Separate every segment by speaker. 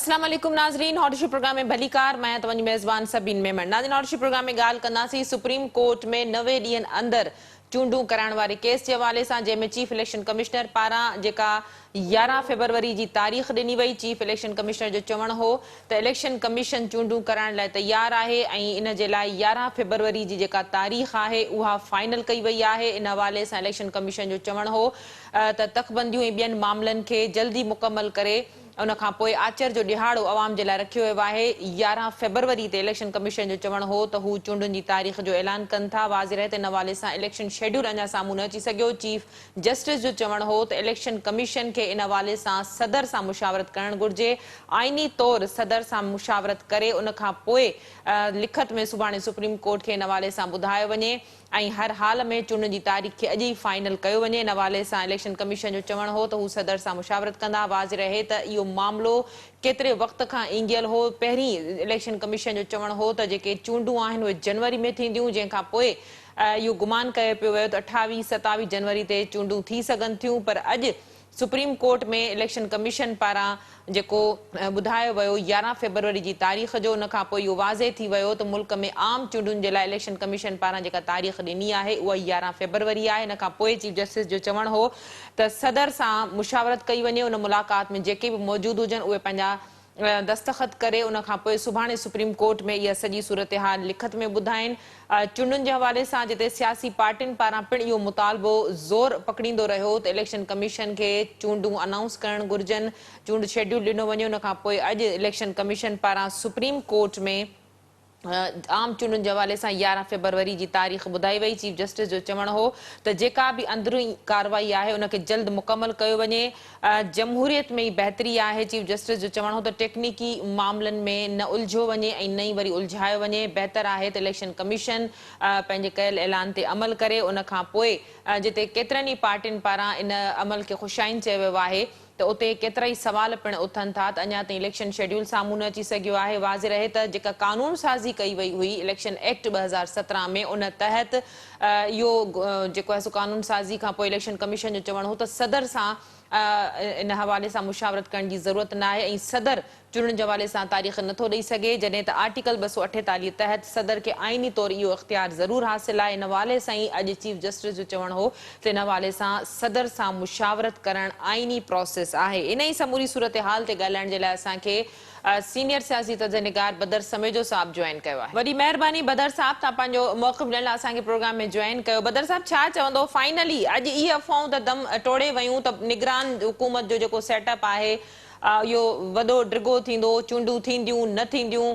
Speaker 1: अस्सलाम वालेकुम नाज़रीन, हॉटशो प्रोग्राम में भलीकार मैं तव्हांजी मेज़बान सबीन मेमन। नाज़रीन, हॉटशो प्रोग्राम में ॻाल्हि कंदासीं सुप्रीम कोर्ट में 90 ॾींहंनि अंदरि चूंडूं कराइण वारे केस जे हवाले सां, जंहिंमें चीफ इलेक्शन कमिश्नर पारां जेका 11 फरवरी जी तारीख़ ॾिनी वई। चीफ इलेक्शन कमिश्नर जो चवणु हो त इलेक्शन कमीशन चूंडूं कराइण लाइ तयारु आहे ऐं इन जे लाइ 11 फरवरी जी जेका तारीख़ आहे उहा फाइनल कई वई आहे। इन हवाले सां इलेक्शन कमीशन जो चवणु हो त तख़बंदियूं ऐं ॿियनि मामलनि खे जल्दी मुकमल करे उन खां पोइ आचर जो ॾिहाड़ो अवाम जे लाइ रखियो वियो आहे। 11 फरवरी ते इलेक्शन कमीशन जो चवणु हो त हू चूंडुनि जी तारीख़ जो ऐलान कनि था। वाज़िर आहे त इन हवाले सां इलेक्शन शेड्यूल अञा साम्हूं न अची सघियो। चीफ जस्टिस जो चवणु हो त इलेक्शन कमीशन खे इन हवाले सां सदर सां मुशावरत करणु घुर्जे। आइनी तौरु सदर सां मुशावरत करे उन खां पोइ लिखत में सुभाणे सुप्रीम कोर्ट खे इन हवाले सां ॿुधायो वञे ऐं हर हाल में चूंडुनि जी तारीख़ खे अॼु ई फाइनल कयो वञे। इन हवाले सां इलेक्शन कमीशन जो चवणु हो त हू सदर सां मुशावरत कंदा। वाज़िर आहे त इहो मामिलो केतिरे वक़्त खां ईंगियल हो। पहिरीं इलेक्शन कमीशन जो चवणु हो त जेके चूंडूं आहिनि उहे जनवरी में थींदियूं, जंहिंखां पोइ इहो गुमान कयो पियो वियो त 28-27 जनवरी ते चूंडूं थी सघनि थियूं। पर अॼु सुप्रीम कोर्ट में इलेक्शन कमीशन पारां जेको ॿुधायो वियो 11 फरवरी जी तारीख़ जो, उन खां पोइ इहो वाज़े थी वियो त मुल्क में आम चूंडुनि जे लाइ इलेक्शन कमीशन पारां जेका तारीख़ ॾिनी आहे उहा 11 फरवरी आहे। इन खां पोइ चीफ जस्टिस जो चवणु हो त सदर सां मुशावरत कई वञे। उन मुलाक़ात में जेके बि मौजूदु हुजनि उहे पंहिंजा दस्तख़त करे उन खां पोइ सुभाणे सुप्रीम कोर्ट में इहा सॼी सूरत हाल लिखत में ॿुधाइनि। चूंडुनि जे हवाले सां जिते सियासी पार्टियुनि पारां पिणु इहो मुतालबो ज़ोर पकड़ींदो रहियो त इलेक्शन कमीशन खे चूंडूं अनाउंस करणु घुर्जनि, चूंड शेड्यूल ॾिनो वञे। उन खां पोइ अॼु इलेक्शन कमीशन पारां सुप्रीम कोर्ट में आम चूंडुनि जे हवाले सां 11 फरवरी जी तारीख़ ॿुधाई वई। चीफ जस्टिस जो चवणु हो त जेका बि अंदरूनी कार्रवाई आहे उनखे जल्द मुकमल कयो वञे। जमहूरियत में ई बहितरी आहे। चीफ जस्टिस जो चवणु हो त टेक्निकी मामलनि में न उलझियो वञे ऐं न ई वरी उलझायो वञे। बहितर आहे त इलेक्शन कमीशन पंहिंजे कयल ऐलान ते अमल करे। उन खां पोइ जिते केतिरनि ई पार्टियुनि पारां इन अमल खे खुशाइन चयो वियो आहे त उते केतिरा ई सवाल पिणु उथनि था त अञा ताईं इलेक्शन शेड्यूल साम्हूं न अची सघियो आहे। वाज़िर आहे त जेका कानून साज़ी कई वई हुई इलेक्शन एक्ट 2017 में, उन तहत इहो जेको आहे सो कानून साज़ी खां पोइ इलेक्शन कमीशन जो चवणु हो त सदर सां इन हवाले सां मुशावरत करण जी ज़रूरत न आहे ऐं सदर चूंडुनि जे हवाले सां तारीख़ नथो ॾेई सघे, जॾहिं त आर्टिकल 248 तहत सदर खे आइनी तौरु इहो इख़्तियार ज़रूरु हासिलु आहे। इन हवाले सां ई अॼु चीफ जस्टिस जो चवणु हो त इन हवाले सां सदर सां मुशावरत करणु आइनी प्रोसेस आहे। इन ई समूरी सूरत हाल ते ॻाल्हाइण जे लाइ असांखे सीनियर सियासी तजनिगार बदर समेजो साहब ज्वाइन कयो आहे। वॾी महिरबानी बदर साहब, तव्हां पंहिंजो मौक़िफ़ ॾियण लाइ असांखे प्रोग्राम में ज्वाइन कयो। बदर साहब, छा चवंदो फाइनली अॼु इहे अफ़वाहूं त दम टोड़े वयूं त निगरान हुकूमत जो जेको सेटअप आहे इहो वॾो ड्रिगो थींदो, चूंडूं थींदियूं न थींदियूं,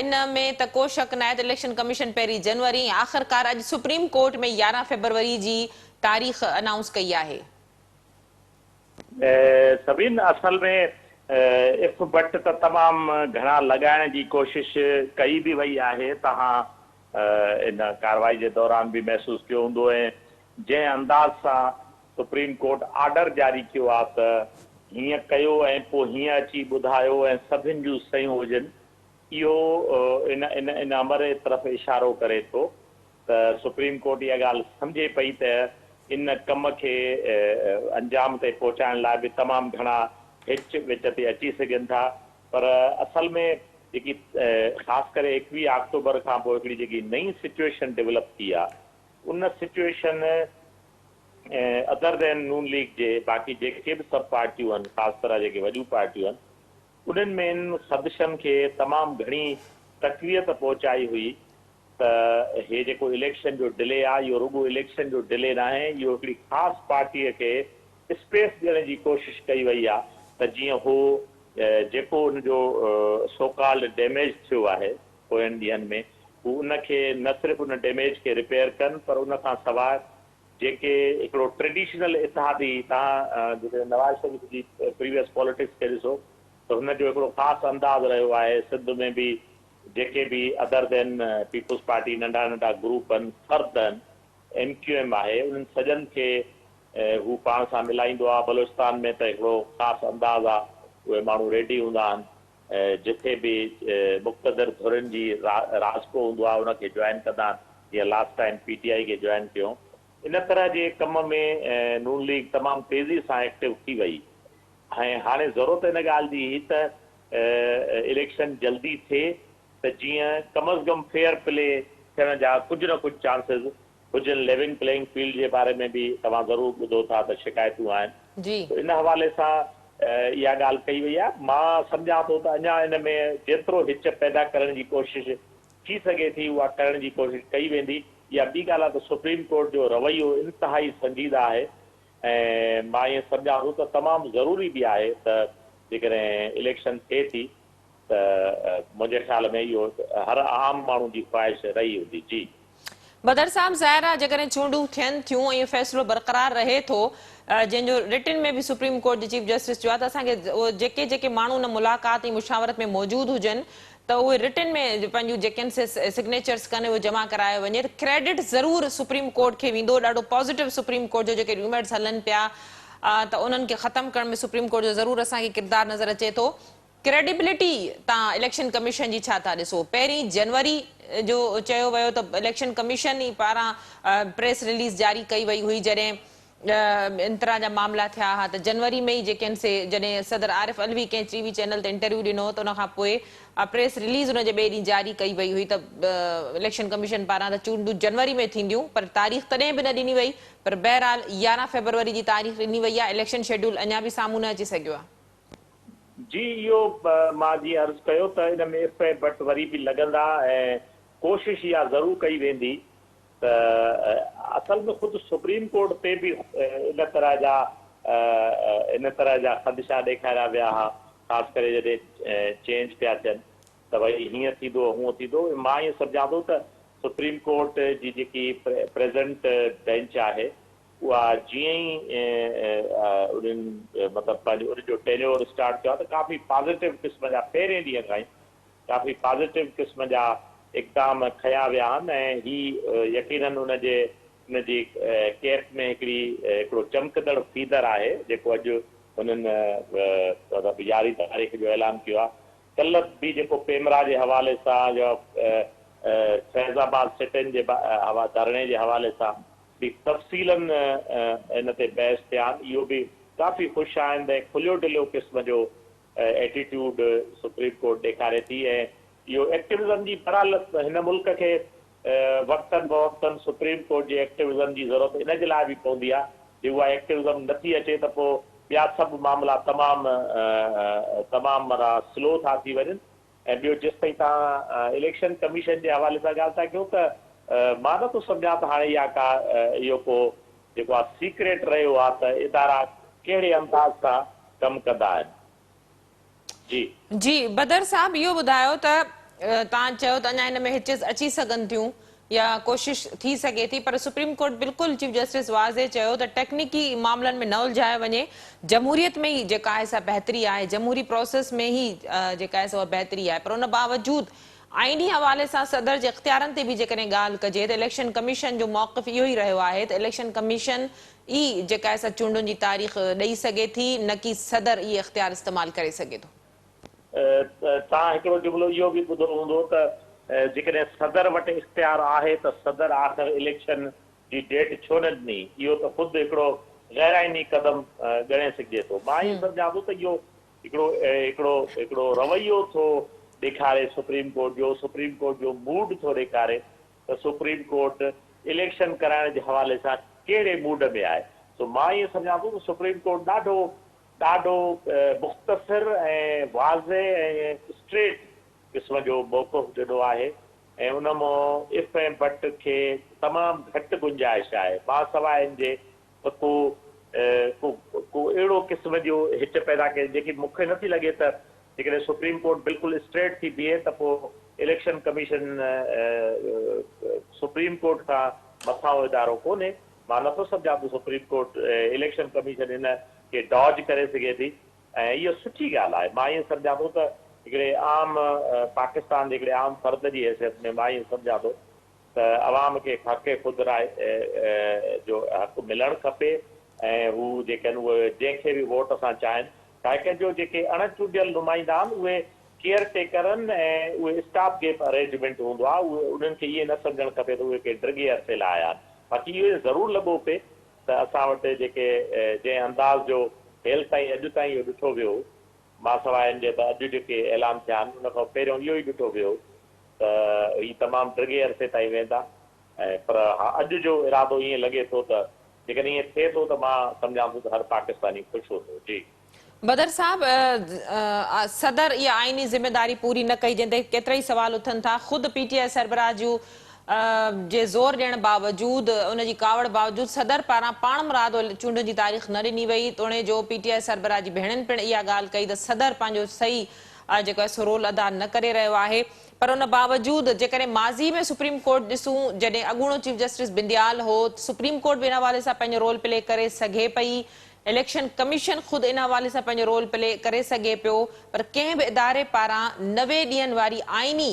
Speaker 1: इन में त को शक न आहे त इलेक्शन कमीशन पहिरीं जनवरी आख़िरकार अॼु सुप्रीम कोर्ट में 11 फरवरी जी तारीख़ अनाउंस कई आहे।
Speaker 2: सभिन असल में इफ बट त तमामु घणा लॻाइण जी कोशिश कई बि वई आहे। तव्हां इन कार्रवाई जे दौरान बि महसूसु कयो हूंदो ऐं जंहिं अंदाज़ सां सुप्रीम कोर्ट ऑर्डर जारी कयो आहे त हीअं कयो ऐं पोइ हीअं अची ॿुधायो ऐं सभिनि जूं सयूं हुजनि, इहो इन इन इन अमर तरफ़ इशारो करे थो त सुप्रीम कोर्ट इहा ॻाल्हि सम्झे पई त इन कम खे अंजाम ते पहुचाइण लाइ बि तमामु घणा हिच विच ते अची सघनि था। पर असल में जेकी ख़ासि करे 21 अक्टूबर खां पोइ हिकिड़ी जेकी नई सिचुएशन डेवलप थी आहे, उन सिचुएशन अदर देन नून लीग जे बाक़ी जेके बि सभु पार्टियूं आहिनि, ख़ासि तरह जेके वॾियूं पार्टियूं आहिनि, उन्हनि में इन सदस्यनि खे तमामु घणी तकलीफ़ पहुचाई हुई त हे जेको इलेक्शन जो डिले आहे इहो रुॻो इलेक्शन जो डिले न आहे, इहो हिकिड़ी ख़ासि पार्टीअ खे स्पेस ॾियण जी कोशिशि कई वई आहे त जीअं हू जेको उनजो सोकॉल्ड डैमेज थियो आहे पोयनि ॾींहंनि में, हू उनखे न सिर्फ़ु उन डैमेज खे रिपेयर कनि पर उनखां सवाइ जेके हिकिड़ो ट्रेडिशनल इतिहादी, तव्हां जेके नवाज़ शरीफ़ जी प्रीवियस पॉलिटिक्स खे ॾिसो त हुनजो हिकिड़ो ख़ासि अंदाज़ रहियो आहे। सिंध में बि जेके बि अदर देन पीपुल्स पार्टी नंढा नंढा ग्रुप आहिनि, फर्द आहिनि, MQM आहे, उन्हनि सॼनि खे हू पाण सां मिलाईंदो आहे। बलोचिस्तान में त हिकिड़ो ख़ासि अंदाज़ आहे, उहे माण्हू रेडी हूंदा आहिनि, जिथे बि मुक़्तदर धुरनि जी रासको हूंदो आहे उनखे जॉइन कंदा आहिनि, जीअं लास्ट टाइम PTI खे जॉइन कयूं। इन तरह जे कम में नून लीग तमामु तेज़ी सां एक्टिव थी वई ऐं हाणे ज़रूरत इन ॻाल्हि जी हुई त इलेक्शन जल्दी थिए त जीअं कम अज़ कम फेयर प्ले थियण जा कुझु न कुझु चांसिस हुजनि। लिविंग प्लेइंग फील्ड जे बारे में बि तव्हां ज़रूरु ॿुधो था त शिकायतूं आहिनि।
Speaker 1: जी
Speaker 2: इन हवाले सां इहा ॻाल्हि कई वई आहे। मां सम्झां थो त अञा इन में जेतिरो हिच पैदा करण जी कोशिशि थी सघे थी उहा करण जी कोशिशि कई वेंदी। इहा ॿी ॻाल्हि आहे त सुप्रीम कोर्ट जो रवैयो इंतिहाई संजीदा आहे ऐं मां ईअं सम्झां थो त तमामु ज़रूरी बि आहे त जेकॾहिं इलेक्शन थिए थी त मुंहिंजे ख़्याल में इहो हर आम माण्हू जी ख़्वाहिश रही हूंदी। जी
Speaker 1: बदर साहब, ज़ाहिर आहे जेकॾहिं चूंडूं थियनि थियूं ऐं फ़ैसिलो बरक़रार रहे थो, जंहिंजो रिटन में बि सुप्रीम कोर्ट जे चीफ जस्टिस चयो आहे त असांखे जेके जेके माण्हू उन मुलाक़ात ऐं मुशावरत में मौजूदु हुजनि त उहे रिटन में पंहिंजूं जेके आहिनि सिग्नेचर्स कनि उहे जमा करायो वञे त क्रेडिट ज़रूरु सुप्रीम कोर्ट खे वेंदो। ॾाढो पॉज़िटिव सुप्रीम कोर्ट जो जेके रूमर्स हलनि पिया त उन्हनि खे ख़तमु करण में सुप्रीम कोर्ट जो ज़रूरु असांखे किरदारु नज़र अचे थो। क्रेडिबिलिटी तव्हां इलेक्शन कमीशन जी छा था ॾिसो? पहिरीं जनवरी जो चयो वियो त इलेक्शन कमीशन ई पारां प्रेस रिलीज़ जारी कई वई हुई जॾहिं इंतरा जा मामला थिया हा त जनवरी में ई जेके आहिनि से जॾहिं सदर आरिफ अलवी कंहिं टीवी चैनल ते इंटरव्यू ॾिनो त उनखां पोइ प्रेस रिलीज़ हुनजे ॿिए ॾींहुं जारी कई वई हुई त इलेक्शन कमीशन पारां त चूंडूं जनवरी में थींदियूं, पर तारीख़ तॾहिं बि न ॾिनी वई। पर बहरहाल 11 फेबरवरी जी तारीख़ ॾिनी वई आहे। इलेक्शन शेड्यूल अञा बि साम्हूं न अची सघियो आहे।
Speaker 2: जी इहो मां जीअं अर्ज़ु कयो त इन में इफ़ ऐं बट वरी बि लॻंदा ऐं कोशिशि इहा ज़रूरु कई वेंदी त असल में ख़ुदि सुप्रीम कोर्ट ते बि इन तरह जा ख़दशा ॾेखारिया विया हुआ, ख़ासि करे जॾहिं चेंज पिया थियनि त भई हीअं थींदो हूअं थींदो। मां ईअं सम्झां थो त सुप्रीम कोर्ट जी जेकी प्रेज़ेंट बेंच आहे उहा जीअं ई उन्हनि मतिलबु पंहिंजो उनजो टेन्योर स्टार्ट कयो आहे त काफ़ी पॉज़िटिव क़िस्म जा पहिरें ॾींहं खां ई काफ़ी पॉज़िटिव क़िस्म जा इक़दाम खयां विया आहिनि ऐं ही यकीननि उनजी कैप में हिकिड़ो चमकंदड़ फीदर आहे जेको अॼु हुननि मतिलबु 11 तारीख़ जो ऐलान कयो आहे। कल्ह बि जेको पेमरा जे हवाले सां जो फैज़ाबाद सिटिन जे धरणे जे हवाले सां बि तफ़सीलनि इन ते बहस थिया आहिनि। इहो बि काफ़ी ख़ुशि आहिनि ऐं खुलियो डिलियो क़िस्म जो एटीट्यूड सुप्रीम कोर्ट ॾेखारे थी ऐं इहो एक्टिविज़म जी बहरहाल हिन मुल्क खे वक़्तनि बवक़्तनि सुप्रीम कोर्ट जे एक्टिविज़म जी ज़रूरत इन जे लाइ बि पवंदी आहे जे उहा एक्टिविज़म नथी अचे त पोइ ॿिया सभु मामला तमामु माना स्लो था थी वञनि। ऐं ॿियो जेसि ताईं तव्हां इलेक्शन कमीशन जे हवाले सां ॻाल्हि था कयो त मां नथो सम्झां त हाणे इहो को जेको आहे सीक्रेट रहियो आहे त इदारा कहिड़े अंदाज़ सां कमु कंदा आहिनि। जी
Speaker 1: जी बदर साहब, इहो ॿुधायो त तव्हां चयो त अञा हिन में हिचिस अची सघनि थियूं या कोशिश थी सघे थी, पर सुप्रीम कोर्ट बिल्कुलु चीफ जस्टिस वाज़े चयो त टेक्निकी मामलनि में न उलझायो वञे। जमहूरियत में ई जेका आहे सा बहितरी आहे, जमहूरी प्रोसेस में ई जेका आहे उहा बहितरी आहे, पर उन बावजूदि आइनी हवाले सां सदर जे इख़्तियारनि ते बि जेकॾहिं ॻाल्हि कजे त इलेक्शन कमीशन जो मौक़िफ़ इहो ई रहियो आहे त इलेक्शन कमीशन ई जेका आहे सा चूंडुनि जी तारीख़ ॾेई सघे थी, न कि सदर इहे इख़्तियार इस्तेमालु करे सघे थो।
Speaker 2: तव्हां हिकिड़ो जुमिलो इहो बि ॿुधो हूंदो त जेकॾहिं सदर वटि इख़्तियार आहे त सदर आख़िर इलेक्शन जी डेट छो न ॾिनी, इहो त ख़ुदि हिकिड़ो गैर आइनी क़दम ॻणे सघिजे थो। मां ईअं सम्झां थो त इहो हिकिड़ो रवैयो थो ॾेखारे सुप्रीम कोर्ट जो मूड थो ॾेखारे त सुप्रीम कोर्ट इलेक्शन कराइण जे हवाले सां कहिड़े मूड में आहे। सो मां ईअं सम्झां थो त सुप्रीम कोर्ट ॾाढो मुख़्तसिर ऐं वाज़े ऐं स्ट्रेट क़िस्म जो मौक़िफ़ ॾिनो आहे ऐं उन मां इफ़ ऐं बट खे तमामु घटि गुंजाइश आहे। मां सवाइ इन जे त को अहिड़ो क़िस्म जो हिच पैदा कजे जेकी मूंखे नथी लॻे त जेकॾहिं सुप्रीम कोर्ट बिल्कुलु स्ट्रेट थी बीहे त पोइ इलेक्शन कमीशन सुप्रीम कोर्ट खां मथां इदारो कोन्हे। मां नथो सम्झां त सुप्रीम कोर्ट इलेक्शन कमीशन इन खे डॉज करे सघे थी ऐं इहो सुठी ॻाल्हि आहे। मां ईअं सम्झां थो त हिकिड़े आम पाकिस्तान जे हिकिड़े आम फ़र्द जी हैसियत में मां ईअं सम्झां थो त अवाम खे हक़ ख़ुदि राय जो हक़ु मिलणु खपे ऐं हू जेके आहिनि उहे जंहिंखे बि वोट सां चाहिनि, छाकाणि जो जेके अणचूंडियल नुमाइंदा आहिनि उहे केयर टेकर आहिनि ऐं उहे स्टाफ गेप अरेंजमेंट हूंदो आहे। उहे उन्हनि खे इहे न सम्झणु खपे त उहे के ड्रिगे अरसे लाइ आया आहिनि। बाक़ी इहो ज़रूरु लॻो पए त असां वटि जेके जंहिं अंदाज़ जो हेल ताईं अॼु ताईं इहो ॾिठो वियो, मां सवाइ हिन जे त अॼु जेके ऐलान थिया आहिनि उन खां पहिरियों इहो ई ॾिठो वियो त ही तमामु ड्रिघे अरसे ताईं वेंदा ऐं पर हा अॼु जो इरादो ईअं लॻे थो त जेकॾहिं ईअं थिए थो त मां सम्झां थो त हर पाकिस्तानी ख़ुशि हूंदो। जी
Speaker 1: बदर साहब, सदर इहा आइनी ज़िम्मेदारी पूरी न कई, जंहिं ते केतिरा ई सवाल उथनि था। ख़ुदि पीटीआई सरबराह जूं जे ज़ोर ॾियण बावजूद, उनजी कावड़ बावजूद सदर पारां पाण मुरादो चूंडनि जी तारीख़ न ॾिनी वई। तोणे जो पीटीआई सरबराह जी भेणनि पिणु इहा ॻाल्हि कई त सदर पंहिंजो सही जेको आहे सो रोल अदा न करे रहियो आहे। पर उन बावजूद जेकॾहिं माज़ी में सुप्रीम कोर्ट ॾिसूं, जॾहिं अॻूणो चीफ जस्टिस बिंदियाल हो, सुप्रीम कोर्ट बि इन हवाले सां पंहिंजो रोल प्ले करे सघे पई। इलेक्शन कमीशन ख़ुदि इन हवाले सां पंहिंजो रोल प्ले करे सघे पियो। पर कंहिं बि इदारे पारां 90 ॾींहंनि वारी आइनी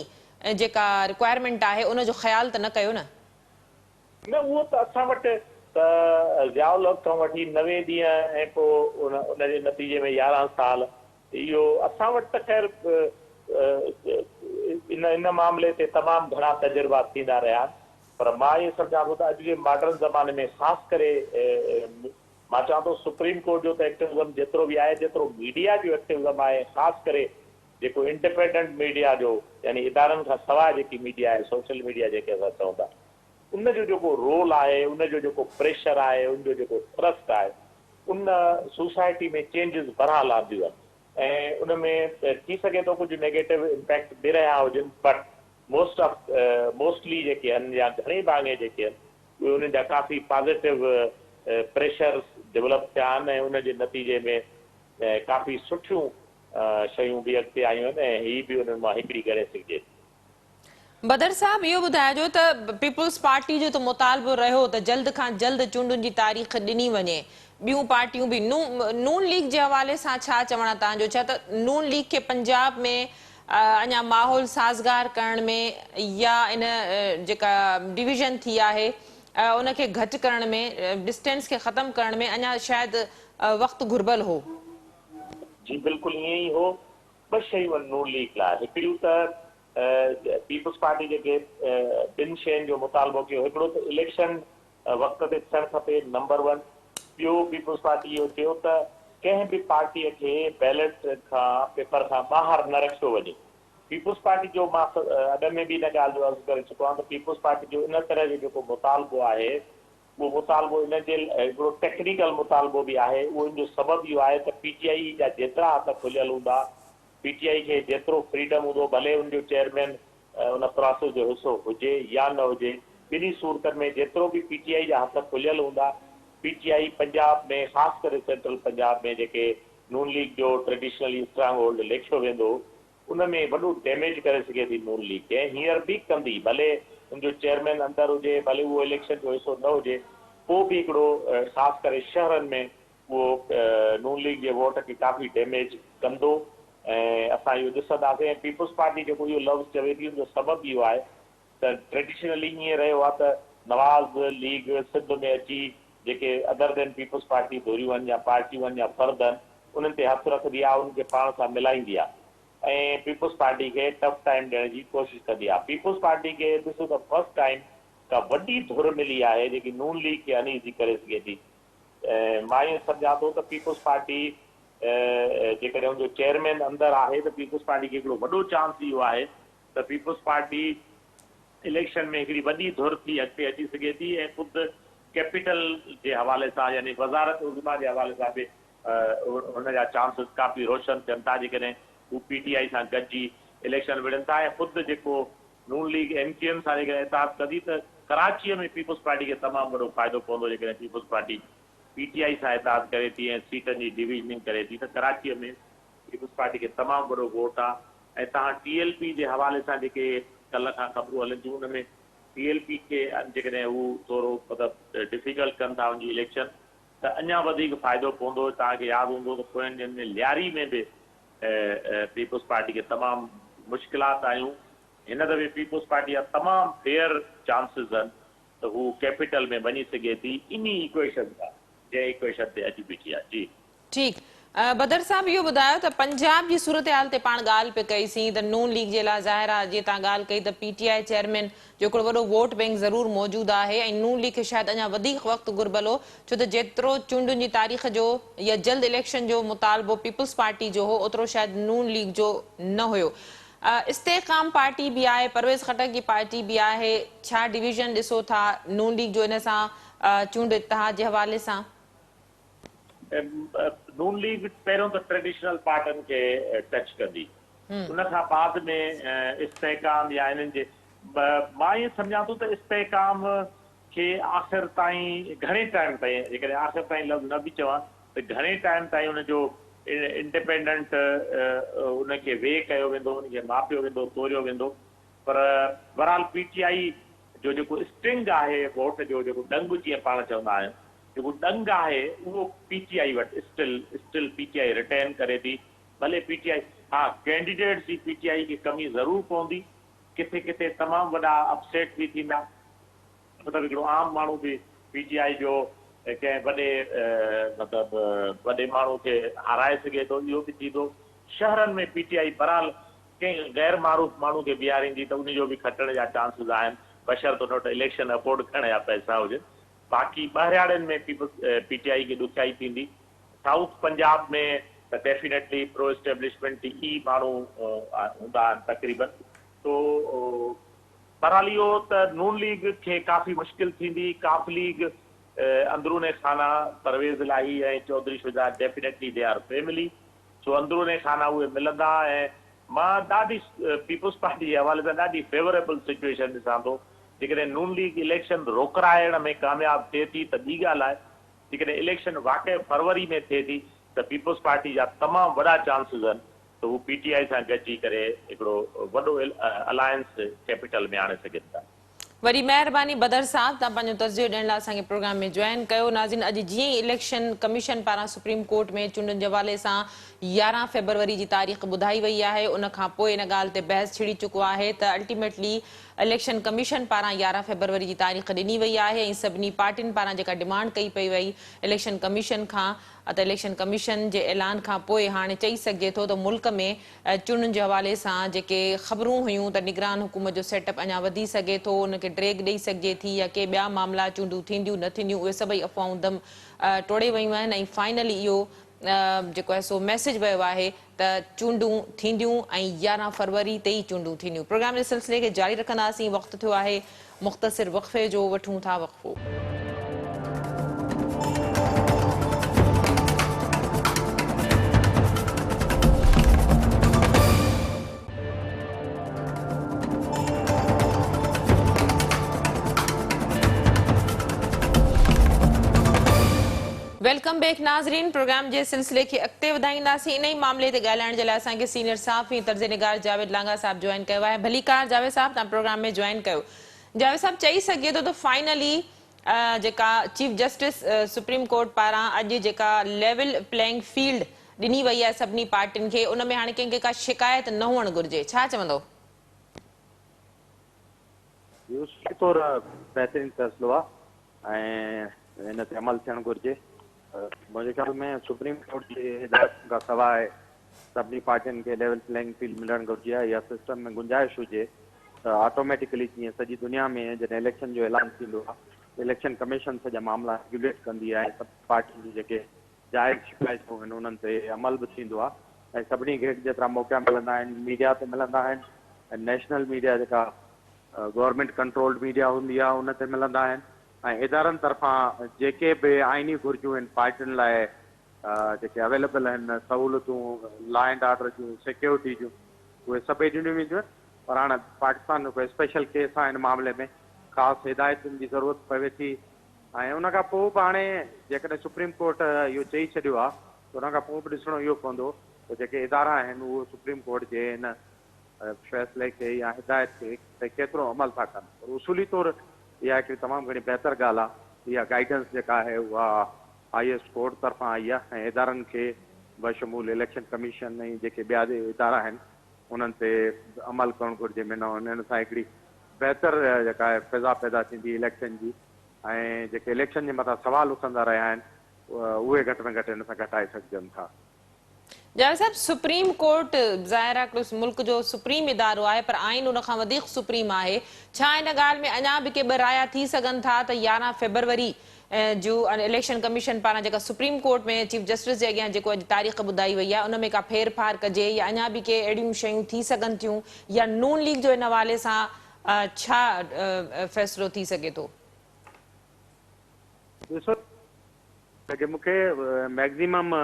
Speaker 1: जेका रिक्वायरमेंट आहे उनजो ख़्यालु त न कयो न?
Speaker 2: न, उहो त असां वटि त ज़ियाउल हक़ खां वठी 90 ॾींहं ऐं पोइ उनजे नतीजे में 11 साल, इहो असां वटि त ख़ैर इन मामले ते तमामु घणा तजुर्बा थींदा रहिया। पर मां इहो सम्झां थो त अॼु जे मॉडर्न ज़माने में ख़ासि करे मां चवां थो सुप्रीम कोर्ट जो त एक्टिविज़म जेतिरो बि आहे, जेतिरो मीडिया जो एक्टिविज़म आहे, ख़ासि करे जेको इंडिपेंडेंट मीडिया जो यानी इदारनि खां सवाइ जेकी मीडिया आहे, सोशल मीडिया जेके असां चऊं था, उनजो जेको रोल आहे, उनजो जेको प्रेशर आहे, उनजो जेको ट्रस्ट आहे, उन सोसाइटी में चेंजिस बरहाल आंदियूं आहिनि ऐं उन में थी सघे थो कुझु नेगेटिव इम्पैक्ट बि रहिया हुजनि, बट मोस्टली जेके आहिनि या घणे भाङे जेके आहिनि उहे उन्हनि जा काफ़ी पॉज़िटिव प्रेशर डेवलप थिया आहिनि ऐं उनजे नतीजे में काफ़ी सुठियूं शयूं बि अॻिते आयूं आहिनि ऐं हीअ बि उन्हनि मां हिकिड़ी करे सघिजे थी।
Speaker 1: बदर साहब, इहो ॿुधाइजो त पीपुल्स पार्टी जो त मुतालबो रहियो त जल्द खां जल्द चूंडुनि जी तारीख़ ॾिनी वञे। ॿियूं पार्टियूं बि नून लीग जे हवाले सां छा चवण आहे तव्हांजो? छा त नून लीग खे पंजाब में अञा माहौल साज़गार करण में या इन जेका डिवीज़न थी आहे उनखे घटि करण में, डिस्टेंस खे ख़तमु करण में अञा शायदि वक़्तु घुर्बल हो?
Speaker 2: जी बिल्कुलु ईअं ई हो। ॿ शयूं आहिनि नून लीग लाइ। हिकिड़ियूं त पीपुल्स पार्टी जेके ॿिनि शयुनि जो मुतालबो कयो, हिकिड़ो त इलेक्शन वक़्त ते थियणु खपे, नंबर 1। ॿियो पीपुल्स पार्टी इहो चयो त कंहिं बि पार्टीअ खे बैलेट खां पेपर खां ॿाहिरि न रखियो वञे। पीपुल्स पार्टी जो मां अॻ में बि इन ॻाल्हि जो अर्ज़ु करे चुको आहियां त पीपुल्स पार्टी जो इन तरह जो जेको मुतालबो आहे, उहो मुतालबो इन जे हिकिड़ो टेक्निकल मुतालबो बि आहे। उहो इन जो सबबु इहो आहे त पीटीआई जा जेतिरा हथ खुलियल हूंदा, पीटीआई खे जेतिरो फ्रीडम हूंदो, भले उनजो चेयरमैन उन प्रोसेस जो हिसो हुजे या न हुजे, ॿिन्ही सूरतनि में जेतिरो बि पीटीआई जा हथ खुलियल हूंदा, पीटीआई पंजाब में ख़ासि करे सेंट्रल पंजाब में जेके नून लीग जो ट्रेडिशनली स्ट्रांग होल्ड लेखियो वेंदो, उन में वॾो डैमेज करे सघे थी नून लीग खे। हींअर बि कंदी, भले उनजो चेयरमैन अंदरि हुजे, भले उहो इलेक्शन जो हिसो न हुजे, पोइ बि हिकिड़ो ख़ासि करे शहरनि में उहो नून लीग जे वोट खे काफ़ी डैमेज कंदो ऐं असां इहो ॾिसंदासीं। ऐं पीपुल्स पार्टी जेको इहो लफ़्ज़ चवे थी, उनजो सबबु इहो आहे त ट्रेडिशनली ईअं रहियो आहे त नवाज़ लीग सिंध में अची जेके अदर देन पीपुल्स पार्टी धोरियूं आहिनि या पार्टियूं आहिनि या फर्द आहिनि, उन्हनि ते हथु रखंदी आहे, उन्हनि खे पाण सां मिलाईंदी आहे ऐं पीपुल्स पार्टी खे टफ टाइम ॾियण जी कोशिशि कंदी आहे। पीपुल्स पार्टी खे ॾिसो त फर्स्ट टाइम का वॾी धुर मिली आहे जेकी नून लीग खे अनईज़ी करे सघे थी। मां ईअं सम्झां थो त पीपुल्स पार्टी जेकॾहिं हुनजो चेयरमैन अंदरि आहे त पीपुल्स पार्टी खे हिकिड़ो वॾो चांस इहो आहे त पीपुल्स पार्टी इलेक्शन में हिकिड़ी वॾी धुर थी अॻिते अची सघे थी ऐं ख़ुदि कैपिटल जे हवाले सां यानी वज़ारत उज़मा जे हवाले सां बि हुनजा चांसिस काफ़ी रोशन थियनि था जेकॾहिं हू पीटीआई सां गॾिजी इलेक्शन विढ़नि था। ऐं ख़ुदि जेको नून लीग एमक्यूएम सां जेकॾहिं इतिहाद कंदी त कराचीअ में पीपुल्स पार्टी खे तमामु वॾो फ़ाइदो पवंदो जेकॾहिं पीपुल्स पार्टी पीटीआई सां इतिहाद करे थी ऐं सीटनि जी डिविजनिंग करे थी, त कराचीअ में पीपुल्स पार्टी खे तमामु वॾो वोट आहे। ऐं तव्हां टीएलपी जे हवाले सां जेके कल्ह खां ख़बरूं हलनि थियूं, उन में टीएलपी खे जेकॾहिं हू थोरो मतिलबु डिफिकल्ट कनि था उनजी इलेक्शन, त अञा वधीक फ़ाइदो पवंदो। तव्हांखे यादि हूंदो त पोयनि ॾींहंनि में लियारी में बि पीपुल्स पार्टी खे तमामु मुश्किलात आयूं। हिन दफ़े पीपुल्स पार्टी जा तमामु फेयर चांसिस आहिनि त हू कैपिटल में वञी सघे थी इन इक्वेशन सां, जंहिं इक्वेशन ते अॼु बीठी आहे। जी
Speaker 1: ठीकु। बदर साहब इहो ॿुधायो त पंजाब जी सूरत हाल ते पाण ॻाल्हि पे कईसीं त नून लीग जे लाइ ज़ाहिर आहे जीअं तव्हां ॻाल्हि कई त पीटीआई चेयरमैन जो हिकिड़ो वॾो वोट बैंक ज़रूरु मौजूदु आहे ऐं नून लीग खे शायदि अञा वधीक वक़्तु घुर्बल हो छो त जेतिरो चूंडुनि जी तारीख़ जो या जल्द इलेक्शन जो मुतालबो पीपल्स पार्टी जो हो ओतिरो शायदि नून लीग जो न हुयो। इस्तेकाम पार्टी भी आहे, परवेज़ खटक जी पार्टी भी आहे, छा डिवीज़न ॾिसो था नून लीग जो इन सां चूंड इतिहाद जे हवाले सां?
Speaker 2: नून लीग पहिरियों त ट्रेडिशनल पार्टियुनि खे टच कंदी, उन खां बाद में इस्तेकाम या इन्हनि जे मां ईअं सम्झां थो त इस्तेकाम खे आख़िर ताईं घणे टाइम ताईं, जेकॾहिं आख़िर ताईं लफ़्ज़ न बि चवां त घणे टाइम ताईं उनजो इंडिपेंडेंट उनखे वे कयो वेंदो, उनखे मापियो वेंदो, तोरियो वेंदो। पर बहरहाल पीटीआई जो जेको स्ट्रिंग आहे वोट जो, जेको डंग जीअं पाण चवंदा आहियूं, जेको डंग आहे उहो पीटीआई वटि स्टिल पीटीआई रिटेन करे थी। भले पीटीआई हा कैंडिडेट्स जी पीटीआई खे कमी ज़रूरु पवंदी, किथे किथे तमामु वॾा अपसेट बि थींदा, मतिलबु हिकिड़ो आम माण्हू बि पीटीआई जो कंहिं मतिलबु वॾे माण्हू खे हाराए सघे थो, इहो बि थींदो। शहरनि में पीटीआई बहरहाल कंहिं गैर मारूफ़ माण्हू खे बीहारींदी त उनजो बि खटण जा चांसिस आहिनि, बशर्त उन वटि इलेक्शन अफोर्ड करण जा पैसा हुजनि। बाक़ी ॿाहिरियाड़नि में पीटीआई खे ॾुखियाई थींदी। साउथ पंजाब में त डेफिनेटली प्रो एस्टेब्लिशमेंट ई माण्हू हूंदा आहिनि तक़रीबन। तो बहरहाल इहो त नून लीग खे काफ़ी मुश्किल थींदी। काफ लीग अंदरूने खाना परवेज़ इलाही ऐं Chaudhry Shujaat definitely they are family, सो अंदरूने खाना उहे मिलंदा। ऐं मां ॾाढी पीपल्स पार्टी जे हवाले सां ॾाढी फेवरेबल सिचुएशन ॾिसां थो। जेकॾहिं नून लीग इलेक्शन रोकराइण में कामयाबु थिए थी त ॿी ॻाल्हि आहे, जेकॾहिं इलेक्शन वाक़ई फरवरी में थिए थी त पीपल्स पार्टी जा तमामु वॾा चांसिस आहिनि त हू पीटीआई सां गॾिजी करे हिकिड़ो वॾो अलायंस कैपिटल में आणे सघनि था।
Speaker 1: वरी महिरबानी बदर साहब, तव्हां पंहिंजो तस्दीर ॾियण लाइ असांखे प्रोग्राम में जॉइन कयो। नाज़रीन, अॼु जीअं ई इलेक्शन कमीशन पारां सुप्रीम कोर्ट में चूंडुनि जे हवाले सां 11 फेबरवरी जी तारीख़ ॿुधाई वई आहे, उन खां पोइ इन ॻाल्हि ते बहस छिड़ी चुको आहे त अल्टीमेटली इलेक्शन कमीशन पारां 11 फेबरवरी जी तारीख़ ॾिनी वई आहे ऐं सभिनी पार्टियुनि पारां जेका डिमांड कई पई वई इलेक्शन कमीशन खां, त इलेक्शन कमीशन जे ऐलान खां पोइ हाणे चई सघिजे थो त मुल्क में चूंडुनि जे हवाले सां जेके ख़बरूं हुयूं त निगरान हुकूमत जो सेटअप अञा वधी सघे थो, उनखे ड्रेग ॾेई सघिजे थी या के ॿिया मामला चूंडूं थींदियूं न थींदियूं, उहे सभई अफ़वाहूं दम टोड़े वयूं आहिनि ऐं फाइनली इहो जेको आहे सो मैसेज वियो आहे त चूंडूं थींदियूं ऐं 11 फरवरी ते ई चूंडूं थींदियूं। प्रोग्राम जे सिलसिले खे जारी रखंदासीं। वक़्तु थियो आहे मुख़्तसिर वक़फ़े जो, वठूं था वक़फ़ो। वेलकम बैक नाज़रीन, प्रोग्राम जे सिलसिले खे अॻिते वधाईंदासीं। इन ई मामले ते ॻाल्हाइण जे लाइ असांखे सीनियर साफ़ी तर्ज़ निगार जावेद लांगा साहब जॉइन कयो आहे। भलीकार जावेद साहब, तव्हां प्रोग्राम में जॉइन कयो। जावेद साहब, चई सघिजे थो त फाइनली जेका चीफ जस्टिस सुप्रीम कोर्ट पारां अॼु जेका लेवल प्लेइंग फील्ड ॾिनी वई आहे सभिनी पार्टियुनि खे, उन में हाणे कंहिंखे का शिकायत न हुअणु घुरिजे, छा चवंदो?
Speaker 3: बहितरीन फ़ैसिलो आहे ऐं हिन ते अमल थियणु घुरिजे। मुंहिंजे ख़्याल में सुप्रीम कोर्ट जी हिदायत खां सवाइ सभिनी पार्टियुनि खे लेवल प्लेइंग फील्ड मिलणु घुरिजे आहे। या सिस्टम में गुंजाइश हुजे त ऑटोमेटिकली जीअं सॼी दुनिया में जॾहिं इलेक्शन जो ऐलान थींदो आहे, इलेक्शन कमीशन सॼा मामला रेगुलेट कंदी आहे, सभु पार्टियुनि जी जेके जाइज़ शिकायतूं आहिनि उन्हनि ते अमल बि थींदो आहे ऐं सभिनी खे जेतिरा मौक़ा मिलंदा आहिनि, मीडिया ते मिलंदा आहिनि ऐं नेशनल मीडिया जेका गवर्नमेंट कंट्रोल्ड मीडिया हूंदी आहे उन ते मिलंदा आहिनि ऐं इदारनि तरफ़ां जेके बि आइनी घुरिजूं आहिनि पार्टियुनि लाइ जेके अवेलेबल आहिनि सहूलियतूं, लॉ एंड ऑर्डर जूं, सिक्योरिटी जूं, उहे सभई ॾिनियूं वेंदियूं आहिनि। पर हाणे पाकिस्तान जो कोई स्पेशल केस आहे हिन मामले में, ख़ासि हिदायतुनि जी ज़रूरत पवे थी ऐं उन खां पोइ बि हाणे जेकॾहिं सुप्रीम कोर्ट इहो चई छॾियो आहे त उन खां पोइ बि ॾिसणो इहो पवंदो त जेके इदारा आहिनि उहो सुप्रीम कोर्ट जे हिन फ़ैसिले खे या हिदायत खे केतिरो अमल था कनि। पर उसूली तौरु इहा हिकिड़ी तमामु घणी बहितर ॻाल्हि आहे। इहा गाइडेंस जेका आहे उहा हाईएस्ट कोर्ट तरफ़ां आई आहे ऐं इदारनि खे बशमूल इलेक्शन कमीशन ऐं जेके ॿिया इदारा आहिनि उन्हनि ते अमल करणु घुरिजे। हिन सां हिकिड़ी बहितर जेका आहे फिज़ा पैदा थींदी इलेक्शन जी ऐं जेके इलेक्शन जे मथां सवाल उथंदा रहिया आहिनि उहे घटि में घटि हिन सां घटाए सघजनि था।
Speaker 1: जावेद साहब, सुप्रीम कोर्ट ज़ाहिर आहे हिकिड़ो मुल्क जो सुप्रीम इदारो आहे, पर आइन उन खां वधीक सुप्रीम आहे। छा इन ॻाल्हि में अञा बि के ॿ राया थी सघनि था त 11 फरवरी जो इलेक्शन कमीशन पारां जेका सुप्रीम कोर्ट में चीफ जस्टिस जे अॻियां जेको अॼु तारीख़ ॿुधाई वई आहे उन में का फेरफार कजे, या अञा बि के अहिड़ियूं शयूं थी सघनि थियूं, या नून लीग जो इन हवाले सां छा फ़ैसिलो थी सघे थो?
Speaker 3: ॾिसो कि मूंखे मैक्सिमम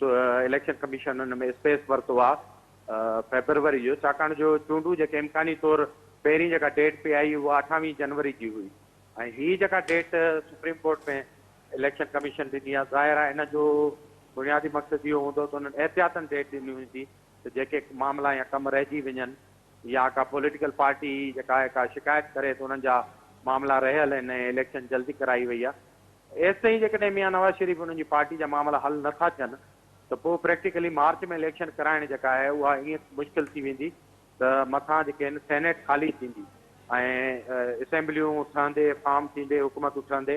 Speaker 3: इलेक्शन कमीशन हुन में स्पेस वरितो आहे फेब्रुवरी जो, छाकाणि जो चूंडूं जेके इम्कानी तौरु पहिरीं जेका डेट पे आई उहा 28 जनवरी जी हुई, ऐं हीअ जेका डेट सुप्रीम कोर्ट में इलेक्शन कमीशन ॾिनी आहे, ज़ाहिर आहे इन जो बुनियादी मक़सदु इहो हूंदो त उन्हनि एहतियातन डेट ॾिनी हूंदी त जेके मामला या कम रहिजी वञनि या का पॉलिटिकल पार्टी जेका आहे का शिकायत करे त उन्हनि जा मामला रहियल आहिनि ऐं इलेक्शन जल्दी कराई वई आहे। एसि ताईं जेकॾहिं मियां नवाज़ शरीफ़ उन्हनि जी पार्टी जा मामला हल नथा थियनि त पोइ प्रैक्टिकली मार्च में इलेक्शन कराइण जेका आहे उहा ईअं मुश्किल थी वेंदी त मथां जेके आहिनि सेनेट ख़ाली थींदी ऐं असेंबलियूं ठहंदे, फॉर्म थींदे, हुकूमतूं ठहंदे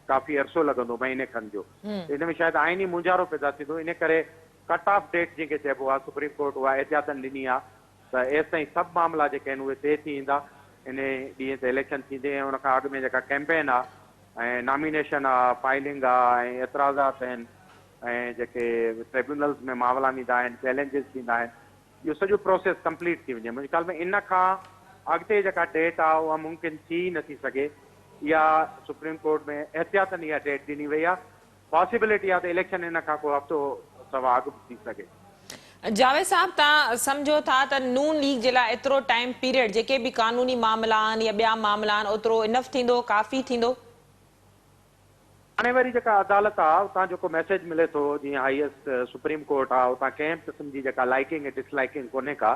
Speaker 3: काफ़ी अरसो लॻंदो, महीने खनि जो। इन में शायदि आइनी मुंझारो पैदा थींदो। इन करे कट ऑफ डेट जंहिंखे चइबो आहे सुप्रीम कोर्ट उहा एहतियातन ॾिनी आहे त एसि ताईं सभु मामला जेके आहिनि उहे तइ थी ईंदा इन ॾींहं ते इलेक्शन थींदे, ऐं उन खां अॻु में जेका कैंपेन आहे ऐं नॉमिनेशन आहे, फाइलिंग आहे, ऐं एतिराज़ात आहिनि, ऐं जेके ट्रिब्यूनल्स में मामला ईंदा आहिनि, चैलेंजिस थींदा आहिनि, इहो सॼो प्रोसेस कंप्लीट थी वञे। मुंहिंजे ख़्याल में इन खां अॻिते जेका डेट आहे उहा मुमकिन थी नथी सघे। इहा सुप्रीम कोर्ट में एहतियातन इहा डेट ॾिनी वई आहे। पॉसिबिलिटी आहे त इलेक्शन इन खां को हफ़्तो सवा अॻु थी सघे।
Speaker 1: जावेद साहब, तव्हां सम्झो था त नून लीग जे लाइ एतिरो टाइम पीरियड जेके बि कानूनी मामला आहिनि या ॿिया मामला आहिनि ओतिरो इनफ थींदो, काफ़ी थींदो?
Speaker 3: हाणे वरी जेका अदालत आहे उतां जेको मैसेज मिले थो, जीअं हाईएस्ट सुप्रीम कोर्ट आहे, उतां कंहिं क़िस्म जी जेका लाइकिंग ऐं डिसलाइकिंग कोन्हे का,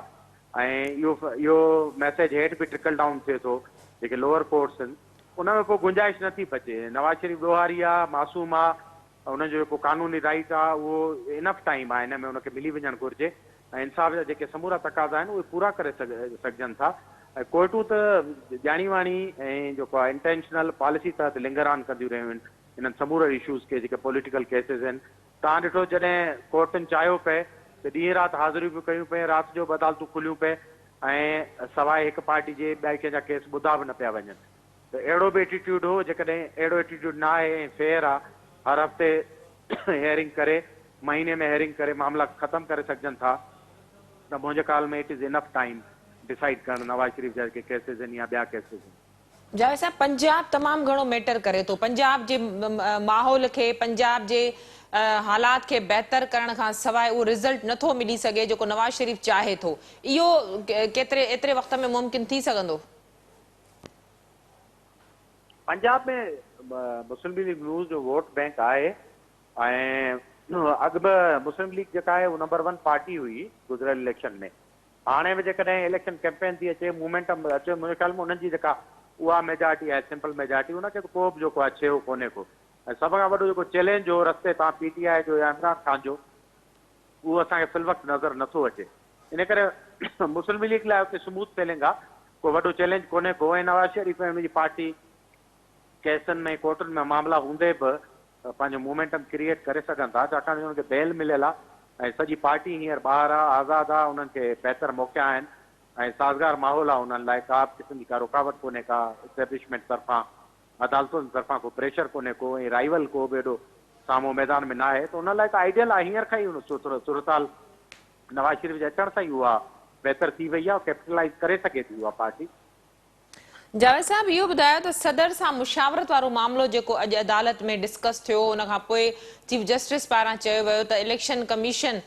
Speaker 3: ऐं इहो मैसेज हेठि बि ट्रिकल डाउन थिए थो जेके लोअर कोर्ट्स आहिनि उन में पोइ गुंजाइश नथी बचे। नवाज़ शरीफ़ ॾोहारी आहे, मासूम आहे, उनजो जेको कानूनी राइट आहे उहो इनफ टाइम आहे, हिन में उनखे मिली वञणु घुरिजे ऐं इंसाफ़ जा जेके समूरा तक़ाज़ा आहिनि उहे पूरा करे सघजनि था। ऐं कोर्टूं त ॼाणी वाणी ऐं जेको आहे इंटेंशनल पॉलिसी तहत लिंगरान कंदियूं रहियूं आहिनि इन्हनि समूरे इशूज़ खे जेके पॉलिटिकल केसिस आहिनि। तव्हां ॾिठो जॾहिं कोर्टुनि चाहियो पए त ॾींहुं राति हाज़िरियूं बि कयूं पए, राति जो बि अदालतूं खुलियूं पए ऐं सवाइ हिकु पार्टी जे ॿिए कंहिंजा केस ॿुधा बि न पिया वञनि। त अहिड़ो बि एटीट्यूड हो। जेकॾहिं अहिड़ो एटीट्यूड न आहे ऐं फेयर आहे, हर हफ़्ते हेयरिंग करे, महीने में हेयरिंग करे मामला ख़तमु करे सघजनि था, त मुंहिंजे ख़्याल में it is enough time decide करणु नवाज़ शरीफ़ जा जेके केसिस आहिनि या ॿिया केसिस आहिनि।
Speaker 1: जावेद साहब, पंजाब तमामु घणो मैटर करे थो। पंजाब जे माहौल खे, पंजाब जे हालात खे बहितर करण खां सवाइ उहो रिज़ल्ट नथो मिली सघे जेको नवाज़ शरीफ़ चाहे थो। इहो एतिरे वक़्त में मुमकिन थी सघंदो?
Speaker 3: पंजाब में मुस्लिम लीग नूज़ जो वोट बैंक आहे ऐं अॻु बि मुस्लिम लीग जेका आहे उहा नंबर 1 पार्टी हुई गुज़िरियल इलेक्शन में। हाणे बि जेकॾहिं इलेक्शन कैंपेन थी अचे, मूवमेंटम अचे, मुंहिंजे ख़्याल में उन्हनि जी जेका उहा मेजॉरिटी आहे, सिंपल मेजॉरिटी, उनखे को बि जेको आहे छेव कोन्हे को। ऐं सभ खां वॾो जेको चैलेंज हो रस्ते तां PTI जो या इमरान ख़ान जो, उहो असांखे फिल वक़्तु नज़र नथो अचे। इन करे मुस्लिम लीग लाइ हुते स्मूथ सेलिंग आहे, को वॾो चैलेंज कोन्हे को। ऐं नवाज़ शरीफ़ ऐं मुंहिंजी पार्टी केसनि में, कोर्टुनि में मामला हूंदे बि पंहिंजो मोमेंटम क्रिएट करे सघनि था, छाकाणि हुनखे बेल मिलियल आहे ऐं सॼी पार्टी हींअर ॿाहिरि आहे, आज़ादु आहे, उन्हनि खे बहितर मौक़ा आहिनि ऐं साज़गार माहौल आहे उन्हनि लाइ। का बि क़िस्म जी का रुकावट कोन्हे, का एस्टेब्लिशमेंट तरफ़ां, अदालतुनि तरफ़ां को प्रेशर कोन्हे को, ऐं राइवल को बि एॾो साम्हूं मैदान में न आहे। त उन लाइ त आइडियल आहे। हींअर खां ई उन सूरताल नवाज़ शरीफ़ जे अचण सां ई उहा बहितर थी वई आहे, कैपिटलाइज़ करे सघे थी उहा पार्टी।
Speaker 1: जावेद साहब, इहो ॿुधायो त सदर सां मुशावरत वारो मामिलो जेको अॼु अदालत में डिस्कस थियो, उन खां पोइ चीफ जस्टिस पारां चयो वियो त इलेक्शन कमीशन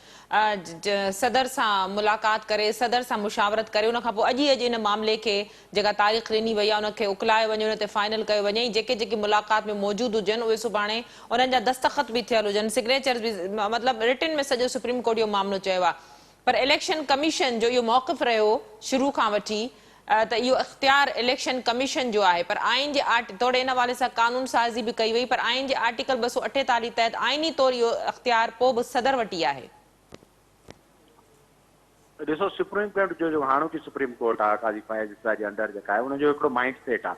Speaker 1: सदर सां मुलाक़ात करे, सदर सां मुशावरत करे, उन खां पोइ अॼु इन मामले खे जेका तारीख़ ॾिनी वई आहे उनखे उकलायो वञे, उन ते फाइनल कयो वञे। जेके जेके मुलाक़ात में मौजूदु हुजनि उहे सुभाणे उन्हनि जा दस्तख़त बि थियल हुजनि, सिग्नेचर्स बि, मतिलबु रिटन में सॼो सुप्रीम कोर्ट इहो मामिलो चयो आहे। पर इलेक्शन कमीशन जो इहो मौक़िफ़ रहियो शुरू खां वठी त इहो इख़्तियार इलेक्शन कमीशन जो आहे। पर आइन जे तोड़े इन हवाले सां कानून साज़ी बि कई वई, पर आइन जे आर्टिकल 248 तहत आइनी तौरु इहो इख़्तियार पोइ बि सदर वटि आहे।
Speaker 3: ॾिसो, सुप्रीम कोर्ट जो हाणोकी सुप्रीम कोर्ट आहे काज़ी फयाज़ ईसा जे अंदरि जेका आहे, उनजो हिकिड़ो माइंड सेट आहे।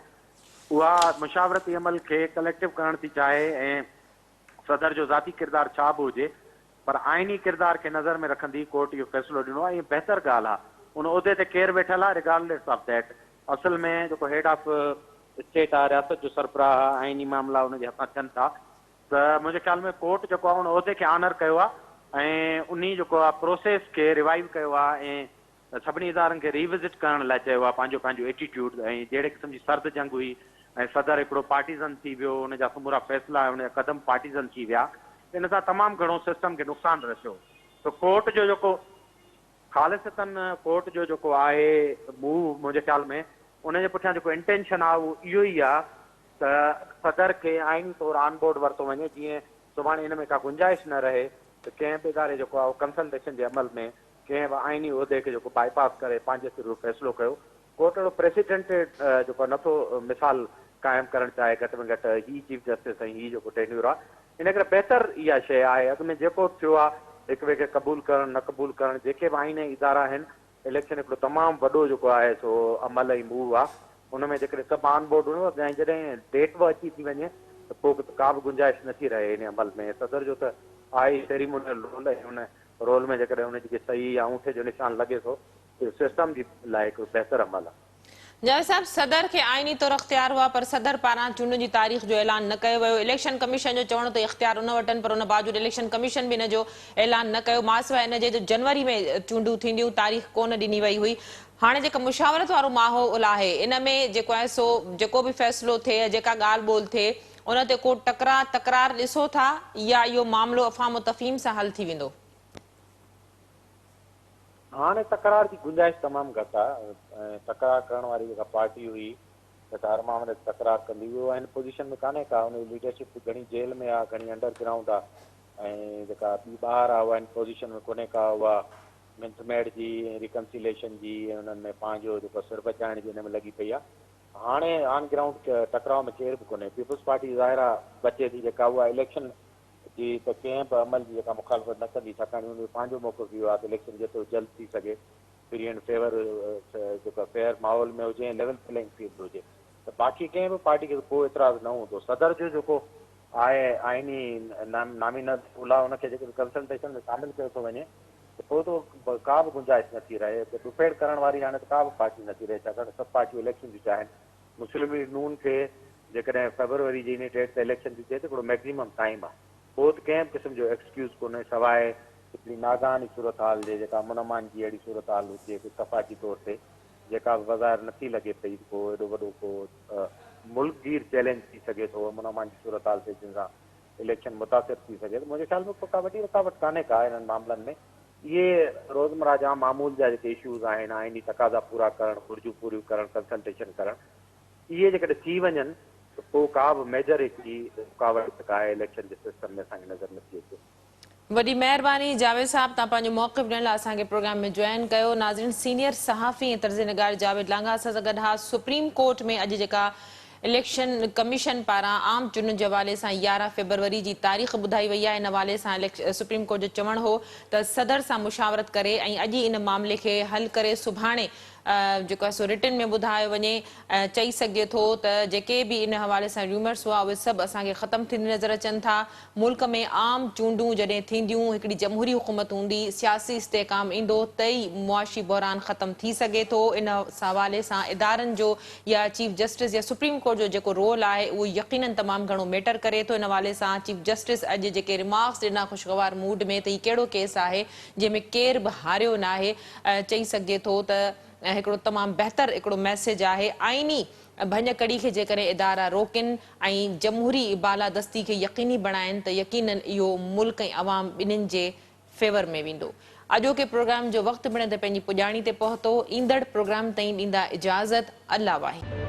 Speaker 3: उहा मुशावरती अमल खे कलेक्टिव करणु थी चाहे ऐं सदर जो ज़ाती किरदारु छा बि हुजे, पर आइनी किरदार खे नज़र में रखंदी कोर्ट इहो फ़ैसिलो ॾिनो आहे। इहा बहितर ॻाल्हि आहे। उन उहिदे ते केरु वेठल आहे रिगार्डलेस ऑफ दैट, असल में जेको हेड ऑफ स्टेट आहे, रियासत जो सरबराह आहे, आइनी मामला उनजे हथां थियनि था, त मुंहिंजे ख़्याल में कोर्ट जेको आहे उन उहिदे खे ऑनर कयो आहे ऐं उन जेको आहे प्रोसेस खे रिवाइव कयो आहे ऐं सभिनी इदारनि खे रिविज़िट करण लाइ चयो आहे पंहिंजो पंहिंजो एटीट्यूड। ऐं जहिड़े क़िस्म जी सर्द जंग हुई ऐं सदर हिकिड़ो पार्टीज़न थी वियो, उनजा समूरा फ़ैसिला उनजा क़दम पार्टीज़न थी विया, इन सां तमामु घणो सिस्टम खे नुक़सानु रसियो। त कोर्ट जो जेको ख़ालिसतन कोर्ट जो जेको आहे मूव मुंहिंजे ख़्याल में उनजे पुठियां जेको इंटेंशन आहे उहो इहो ई आहे त सदर खे आइनी तौरु ऑन बोर्ड वरितो वञे, जीअं सुभाणे इन में का गुंजाइश न रहे त कंहिं बि इदारे जेको आहे कंसल्टेशन जे अमल में कंहिं बि आइनी उहिदे खे जेको बाईपास करे पंहिंजे सिर फ़ैसिलो कयो। कोर्ट अहिड़ो प्रेसिडेंटेड जेको नथो मिसाल क़ाइमु करणु चाहे घटि में घटि ही चीफ जस्टिस ऐं ही जेको टेन्यूर आहे। इन करे बहितर इहा शइ आहे, अॻु में जेको थियो आहे हिक ॿिए खे क़बूल करणु न क़बूल करणु, जेके बि आइनी इदारा आहिनि, इलेक्शन हिकिड़ो तमामु वॾो जेको आहे सो अमल ऐं मूव आहे। उन में जेकॾहिं सभु ऑन बोर्ड हुयो ऐं जॾहिं डेट बि अची थी वञे त पोइ का बि गुंजाइश नथी रहे इन अमल में। सदर जो त आहे सेरिमोनियल रोल ऐं हुन रोल में जेकॾहिं हुनजी सही या अंगूठे जो निशान लॻे थो त सिस्टम जी लाइ हिकिड़ो बहितर अमल आहे।
Speaker 1: जावेद साहब, सदर खे आइनी तौर इख्तियार हुआ पर सदर पारां चूंडुनि जी तारीख़ जो ऐलान न कयो वियो। इलेक्शन कमीशन जो चवण त इख्तियार उन वटि पर उन बावजूद इलेक्शन कमीशन बि इन जो ऐलान न कयो। मासवा इन जे जनवरी में चूंडूं थींदियूं, तारीख़ कोन ॾिनी वई हुई। हाणे जेका मुशावरत वारो माहौल आहे इन में जेको आहे सो जेको बि फ़ैसिलो थिए, जेका ॻाल्हि ॿोल थिए, उन ते को तकरार ॾिसो था या इहो मामिलो अफ़ाम तफ़हीम सां हल थी वेंदो?
Speaker 3: हाणे तकरार जी गुंजाइश तमामु घटि आहे ऐं तकरार करण वारी जेका पार्टी हुई त हर मामले ते तकरार कंदी हुई, उहा हिन पोज़ीशन में कान्हे का। हुन जी लीडरशिप घणी जेल में आहे, घणी अंडरग्राउंड आहे ऐं जेका ॿी ॿाहिरि आहे उहा हिन पोज़ीशन में कोन्हे का। उहा मिंथमेड जी रिकन्सिलेशन जी ऐं हुननि में पंहिंजो जेको सिर बचाइण जी हिन में लॻी पई आहे। हाणे ऑन ग्राउंड टकराव में केर बि कोन्हे। पीपुल्स पार्टी ज़ाहिर बचे थी जेका उहा इलेक्शन जी त कंहिं बि अमल जी जेका मुखालफ़त न कंदी, छाकाणि हुन जो पंहिंजो मौक़िफ़ इहो आहे त इलेक्शन जेतिरो जल्द थी सघे फ्री एंड फेवर जेको फेयर माहौल में हुजे ऐं लेवल प्लेइंग फील्ड हुजे, त बाक़ी कंहिं बि पार्टी खे को एतिराज़ न हूंदो। सदर जो जेको आहे आइनी नामीनल उला उनखे जेको कंसल्टेशन में शामिलु कयो थो वञे त पोइ त का बि गुंजाइश नथी रहे त दुफेड़ करण वारी हाणे त का बि पार्टी नथी रहे, छाकाणि सभु पार्टियूं इलेक्शन जी चाहिनि। मुस्लिम लीग नून खे जेकॾहिं फेबरवरी जी इन डेट ते इलेक्शन जी थिए त हिकिड़ो मैक्सिमम टाइम आहे, पोइ त कंहिं बि क़िस्म जो एक्सक्यूज़ कोन्हे सवाइ हिकिड़ी नागानी सूरत हाल जे जेका मुनमान जी अहिड़ी सूरत हाल हुजे इतफ़ाक़ी तौर ते जेका बज़ार नथी लॻे पई, को एॾो वॾो को मुल्कगीर चैलेंज थी सघे थो मुनमान जी सूरत हाल ते जिन सां इलेक्शन मुतासिर थी सघे, त मुंहिंजे ख़्याल में को का वॾी रुकावट कान्हे का इन्हनि मामलनि में। इहे रोज़मर्रा जा मामूल जा जेके इशूज़ आहिनि, आइनी तक़ाज़ा पूरा करणु, घुर्जूं पूरियूं करणु, कंसल्टेशन करणु, इहे जेकॾहिं थी वञनि त पोइ का बि मेजर हिकिड़ी रुकावट जेका आहे इलेक्शन जे सिस्टम में असांखे नज़र नथी अचे।
Speaker 1: वॾी महिरबानी जावेद साहब, तव्हां पंहिंजो मौक़िफ़ ॾियण लाइ असांखे प्रोग्राम में जॉइन कयो। नाज़रीन, सीनियर सहाफ़ी ऐं तर्ज़ निगार जावेद लांघा असां सां गॾु हा। सुप्रीम कोर्ट में अॼु जेका इलेक्शन कमीशन पारां आम चूंडुनि जे हवाले सां 11 फरवरी जी तारीख़ ॿुधाई वई आहे। इन हवाले सां सुप्रीम कोर्ट जो चवणु हो त सदर सां मुशावरत करे ऐं अॼु इन मामले खे हल करे सुभाणे जेको आहे सो रिटन में ॿुधायो वञे। चई सघे थो त जेके बि इन हवाले सां रूमर्स हुआ उहे सभु असांखे ख़तमु थींदी नज़र अचनि था। मुल्क में आम चूंडूं जॾहिं थींदियूं, हिकिड़ी जमहूरी हुकूमत हूंदी, सियासी इस्तेकाम ईंदो त ई मुआशी बहरान ख़तमु थी सघे थो। इन हवाले सां इदारनि जो या चीफ जस्टिस या सुप्रीम कोर्ट जो जेको रोल आहे उहो यकीनन तमामु घणो मैटर करे थो। इन हवाले सां चीफ जस्टिस अॼु जेके रिमार्क्स ॾिना ख़ुशगवार मूड में त हीउ कहिड़ो केस आहे जंहिंमें केर बि हारियो न आहे, चई सघे थो त हिकिड़ो तमामु बहितर हिकिड़ो मैसेज आहे। आइनी भञकड़ी खे जेकॾहिं इदारा रोकनि ऐं जमहूरी बालादस्ती खे यकीनी बणाइनि त यकीनन इहो मुल्क ऐं अवाम ॿिन्हिनि जे फेवर में वेंदो। अॼोके प्रोग्राम जो वक़्तु पिण ते पंहिंजी पुॼाणी ते पहुतो। ईंदड़ प्रोग्राम ताईं ॾींदा इजाज़त। अल्लाह वाहिद।